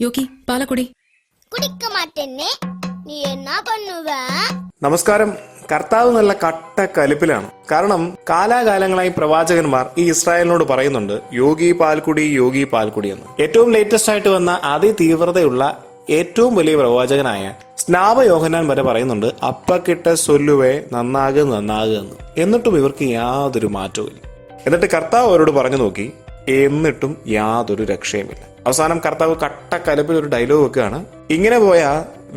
யோகி பாலக்குடி குடிக்க மாட்டேன்னே നീ എന്നാ பண்ணுവ? നമസ്കാരം. കർത്താവ് നല്ല കട്ട കലിപ്പിലാണ്. കാരണം കാലാകാലങ്ങളായി പ്രവാചകന്മാർ ഈ ഇസ്രായേലിനോട് പറയുന്നുണ്ട് യോഗി പാൽക്കുടി യോഗി പാൽക്കുടി എന്ന്. ഏറ്റവും ലേറ്റസ്റ്റ് ആയിട്ട് വന്ന അതിതീവ്രതയുള്ള ഏറ്റവും വലിയ പ്രവാചകനായ സ്നാപ യോഹന്നാൻ വരെ പറയുന്നുണ്ട് അപ്പക്കിട്ട സൊല്ലുവേ നന്നാകെ നന്നാകുക എന്ന്. എന്നിട്ടും ഇവർക്ക് യാതൊരു മാറ്റവും ഇല്ല. എന്നിട്ട് കർത്താവ് അവരോട് പറഞ്ഞു നോക്കി, എന്നിട്ടും യാതൊരു രക്ഷയുമില്ല. അവസാനം കർത്താവ് കട്ട കലപ്പിൽ ഒരു ഡയലോഗ് വെക്കുകയാണ്, ഇങ്ങനെ പോയാ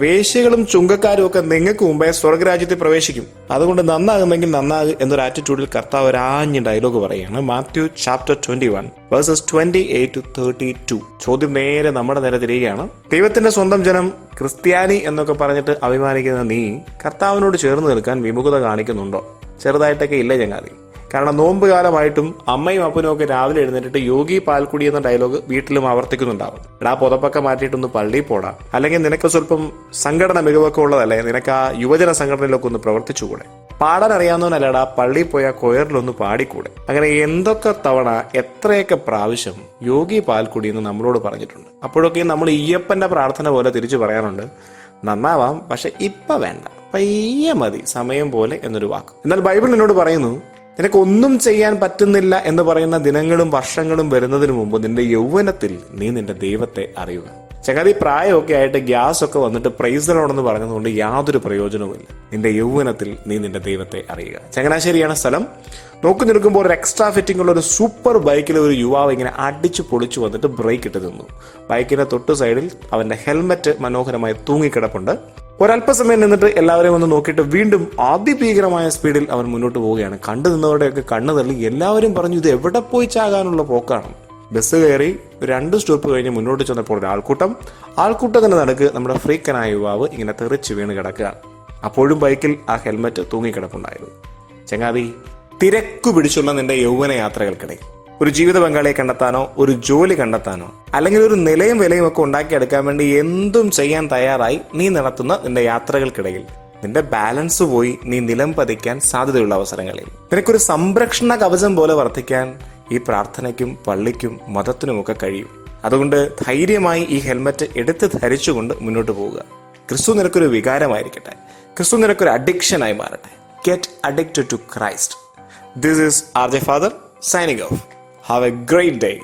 വേശ്യകളും ചുങ്കക്കാരും ഒക്കെ നിങ്ങൾക്ക് മുമ്പേ സ്വർഗരാജ്യത്തിൽ പ്രവേശിക്കും, അതുകൊണ്ട് നന്നാകുമെങ്കിൽ നന്നാകും എന്നൊരു ആറ്റിറ്റ്യൂഡിൽ കർത്താവ് ഒരാഞ്ഞ ഡയലോഗ് പറയുകയാണ്. Matthew chapter 21 versus 28 to 32. ചോദ്യം നേരെ നമ്മുടെ നേരെ തിരികെയാണ്. ദൈവത്തിന്റെ സ്വന്തം ജനം ക്രിസ്ത്യാനി എന്നൊക്കെ പറഞ്ഞിട്ട് അഭിമാനിക്കുന്ന നീ കർത്താവിനോട് ചേർന്ന് നിൽക്കാൻ വിമുഖത കാണിക്കുന്നുണ്ടോ? ചെറുതായിട്ടൊക്കെ ഇല്ലേ ചങ്ങാതി? കാരണം നോമ്പ് കാലമായിട്ടും അമ്മയും അപ്പനും ഒക്കെ രാവിലെ എഴുന്നേറ്റിട്ട് യോഗി പാൽക്കുടി എന്ന ഡയലോഗ് വീട്ടിലും ആവർത്തിക്കുന്നുണ്ടാവും. എടാ പുതപ്പൊക്കെ മാറ്റിയിട്ടൊന്ന് പള്ളിയിൽ പോടാ, അല്ലെങ്കിൽ നിനക്ക് സ്വല്പം സംഘടന മികവൊക്കെ ഉള്ളതല്ലേ, നിനക്ക് ആ യുവജന സംഘടനയിലൊക്കെ ഒന്ന് പ്രവർത്തിച്ചുകൂടെ? പാടാൻ അറിയാവുന്നവനല്ലടാ പള്ളിയിൽ പോയാൽ കൊയറിലൊന്ന് പാടിക്കൂടെ? അങ്ങനെ എന്തൊക്കെ തവണ എത്രയൊക്കെ പ്രാവശ്യം യോഗി പാൽക്കുടി എന്ന് നമ്മളോട് പറഞ്ഞിട്ടുണ്ട്. അപ്പോഴൊക്കെ നമ്മൾ ഈയപ്പന്റെ പ്രാർത്ഥന പോലെ തിരിച്ചു പറയാറുണ്ട്, നന്നാവാം പക്ഷെ ഇപ്പൊ വേണ്ട, പയ്യെ മതി, സമയം പോലെ എന്നൊരു വാക്ക്. എന്നാൽ ബൈബിൾ എന്നോട് പറയുന്നു, നിനക്കൊന്നും ചെയ്യാൻ പറ്റുന്നില്ല എന്ന് പറയുന്ന ദിനങ്ങളും വർഷങ്ങളും വരുന്നതിന് മുമ്പ് നിന്റെ യൗവനത്തിൽ നീ നിന്റെ ദൈവത്തെ അറിയുക. ചങ്ങാതി പ്രായമൊക്കെ ആയിട്ട് ഗ്യാസ് ഒക്കെ വന്നിട്ട് പ്രൈസലോടെന്ന് പറഞ്ഞതുകൊണ്ട് യാതൊരു പ്രയോജനവുമില്ല. നിന്റെ യൗവനത്തിൽ നീ നിന്റെ ദൈവത്തെ അറിയുക. ചങ്ങനാശ്ശേരിയാണ് സ്ഥലം. നോക്കി നിൽക്കുമ്പോൾ ഒരു എക്സ്ട്രാ ഫിറ്റിംഗ് ഉള്ള ഒരു സൂപ്പർ ബൈക്കിൽ ഒരു യുവാവ് ഇങ്ങനെ അടിച്ചു പൊളിച്ചു വന്നിട്ട് ബ്രേക്ക് ഇട്ട് നിന്നു. ബൈക്കിന്റെ തൊട്ടു സൈഡിൽ അവന്റെ ഹെൽമെറ്റ് മനോഹരമായി തൂങ്ങിക്കിടപ്പുണ്ട്. ഒരല്പസമയം നിന്നിട്ട് എല്ലാവരെയും ഒന്ന് നോക്കിയിട്ട് വീണ്ടും അതിഭീകരമായ സ്പീഡിൽ അവൻ മുന്നോട്ട് പോവുകയാണ്. കണ്ടു നിന്നവരുടെയൊക്കെ കണ്ണു തള്ളി. എല്ലാവരും പറഞ്ഞു ഇത് എവിടെ പോയി ചാകാനുള്ള പോക്കാണ്. ബസ് കയറി 2 സ്റ്റോപ്പ് കഴിഞ്ഞ് മുന്നോട്ട് ചെന്നപ്പോൾ ഒരു ആൾക്കൂട്ടത്തിന്റെ നടുക്ക് നമ്മുടെ ഫ്രീക്കനായ യുവാവ് ഇങ്ങനെ തെറിച്ച് വീണ് കിടക്കുകയാണ്. അപ്പോഴും ബൈക്കിൽ ആ ഹെൽമെറ്റ് തൂങ്ങിക്കിടപ്പുണ്ടായിരുന്നു. ചങ്ങാതി, തിരക്കു പിടിച്ചുള്ള നിന്റെ യൗവന യാത്രകൾക്കിടയിൽ ഒരു ജീവിത പങ്കാളിയെ കണ്ടെത്താനോ ഒരു ജോലി കണ്ടെത്താനോ അല്ലെങ്കിൽ ഒരു നിലയും വിലയും ഒക്കെ ഉണ്ടാക്കിയെടുക്കാൻ വേണ്ടി എന്തും ചെയ്യാൻ തയ്യാറായി നീ നടത്തുന്ന നിന്റെ യാത്രകൾക്കിടയിൽ നിന്റെ ബാലൻസ് പോയി നീ നിലം പതിക്കാൻ സാധ്യതയുള്ള അവസരങ്ങളിൽ നിനക്കൊരു സംരക്ഷണ കവചം പോലെ വർദ്ധിക്കാൻ ഈ പ്രാർത്ഥനയ്ക്കും പള്ളിക്കും മതത്തിനുമൊക്കെ കഴിയും. അതുകൊണ്ട് ധൈര്യമായി ഈ ഹെൽമെറ്റ് എടുത്ത് ധരിച്ചുകൊണ്ട് മുന്നോട്ട് പോവുക. ക്രിസ്തു നിനക്കൊരു വികാരമായിരിക്കട്ടെ. ക്രിസ്തു നിനക്കൊരു അഡിക്ഷനായി മാറട്ടെ. Get addicted to Christ. This is RJ father signing off. Have a great day.